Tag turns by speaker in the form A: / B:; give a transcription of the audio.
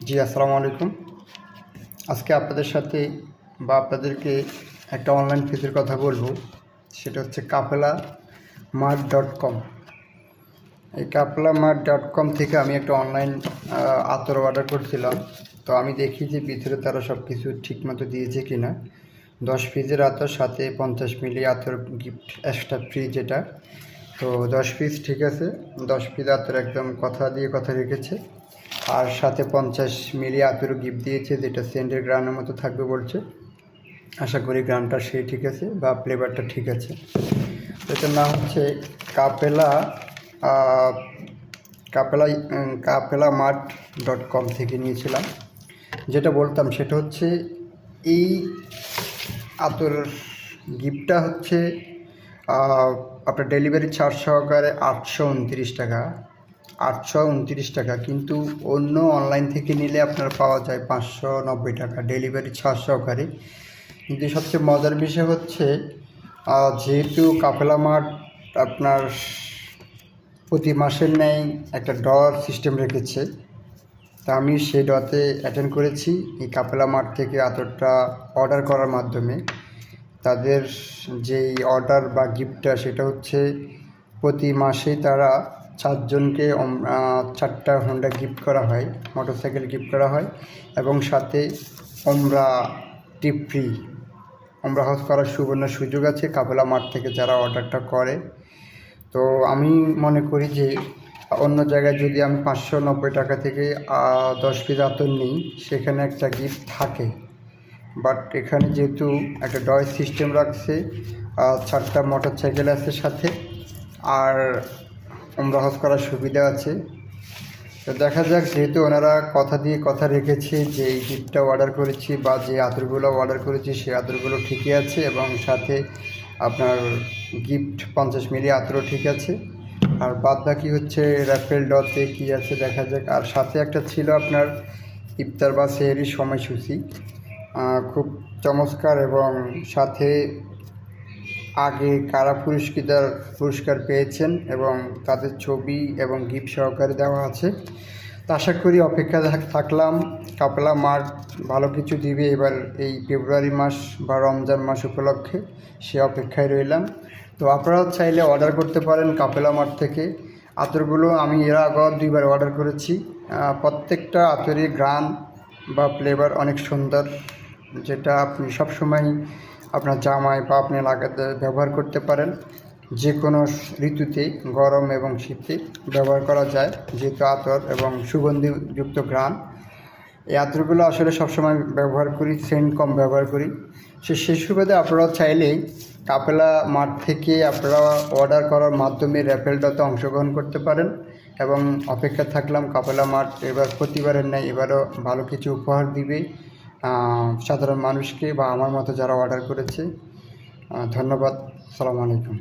A: জি, আসসালামু আলাইকুম। আজকে আপনাদের সাথে বা আপনাদেরকে একটা অনলাইন পেজের কথা বলবো। সেটা হচ্ছে kapelaMart.com। এই kapelaMart.com থেকে আমি একটা অনলাইন আতর অর্ডার করছিলাম। তো আমি দেখি যে ভিতরে তারা সব কিছু ঠিকমতো দিয়েছে কি না। 10 পিসের আতর, সাথে 50 মিলি আতর গিফট এক্সট্রা ফ্রি যেটা। তো 10 পিস ঠিক আছে, 10 পিস আতর একদম কথা দিয়ে কথা রেখেছে। আর সাথে 50 মিলি আতরও গিফট দিয়েছে, যেটা সেন্টের গ্রানের মতো থাকবে বলছে। আশা করি গ্রানটা সেই ঠিক আছে বা ফ্লেভারটা ঠিক আছে। এটার নাম হচ্ছে কাপেলা কাপেলা kapelaMart.com থেকে নিয়েছিলাম। যেটা বলতাম সেটা হচ্ছে এই আতর গিফটটা হচ্ছে আপনার ডেলিভারি চার্জ সহকারে 829 টাকা। 829 টাকা, কিন্তু অন্য অনলাইন থেকে নিলে আপনার পাওয়া যায় 590 টাকা ডেলিভারি চার্জ সহকারে। কিন্তু সবচেয়ে মজার বিষয় হচ্ছে যেহেতু kapelaMart আপনার প্রতি মাসের ন্যায় একটা ডর সিস্টেম রেখেছে, তা আমি সেই ডতে অ্যাটেন্ড করেছি এই kapelaMart থেকে আতরটা অর্ডার করার মাধ্যমে। তাদের যেই অর্ডার বা গিফটটা সেটা হচ্ছে প্রতি মাসেই তারা 4 জনকে 4টা হোন্ডা গিফট করা হয়, মোটরসাইকেল গিফট করা হয়, এবং সাথে ওমরা ট্রিপ ফ্রি, ওমরা হজ করার সুবর্ণ সুযোগ আছে kapelaMart থেকে যারা অর্ডারটা করে। তো আমি মনে করি যে অন্য জায়গায় যদি আমি 590 টাকা থেকে 10 পিস আতর নিই, সেখানে একটা গিফট থাকে। বাট এখানে যেহেতু একটা ডয় সিস্টেম রাখছে, 4টা মোটরসাইকেল আছে সাথে, আর ওমরা হজ করার সুবিধা আছে। তো দেখা যাক, যেহেতু ওনারা কথা দিয়ে কথা রেখেছে যে এই গিফটটা অর্ডার করেছি বা যে আতরগুলো অর্ডার করেছি সেই আতরগুলো ঠিকই আছে, এবং সাথে আপনার গিফট 50 মিলি আতরও ঠিক আছে। আর বাদ বাকি হচ্ছে র্যাফেল ডতে কী আছে দেখা যাক। আর সাথে একটা ছিল আপনার ইফতার বা সেহরির সময়সূচি, খুব চমৎকার, এবং সাথে আগে কারা পুরস্কার পেয়েছেন এবং তাদের ছবি এবং গিফট সহকারে দেওয়া আছে। তো আশা করি অপেক্ষা থাকলাম, kapelaMart ভালো কিছু দিবে এবার এই ফেব্রুয়ারি মাস বা রমজান মাস উপলক্ষে, সে অপেক্ষায় রইলাম। তো আপনারাও চাইলে অর্ডার করতে পারেন kapelaMart থেকে আতরগুলো। আমি এর আগেও 2বার অর্ডার করেছি। প্রত্যেকটা আতরের গ্রান বা ফ্লেভার অনেক সুন্দর, যেটা আপনি সবসময় আপনার জামায় বা আপনি লাগাতে ব্যবহার করতে পারেন। যে কোনো ঋতুতে, গরম এবং শীতে ব্যবহার করা যায়, যেহেতু আতর এবং সুগন্ধিযুক্ত ঘ্রাণ। এই আতরগুলো আসলে সবসময় ব্যবহার করি, সেন্ট কম ব্যবহার করি। সেই সুবাদে আপনারা চাইলেই kapelaMart থেকে আপনারা অর্ডার করার মাধ্যমে র্যাফেলটাতে অংশগ্রহণ করতে পারেন। এবং অপেক্ষা থাকলাম, kapelaMart এবার প্রতিবারের ন্যায় এবারও ভালো কিছু উপহার দিবে সাধারণ মানুষকে বা আমার মতো যারা অর্ডার করেছে। ধন্যবাদ। আসসালামু আলাইকুম।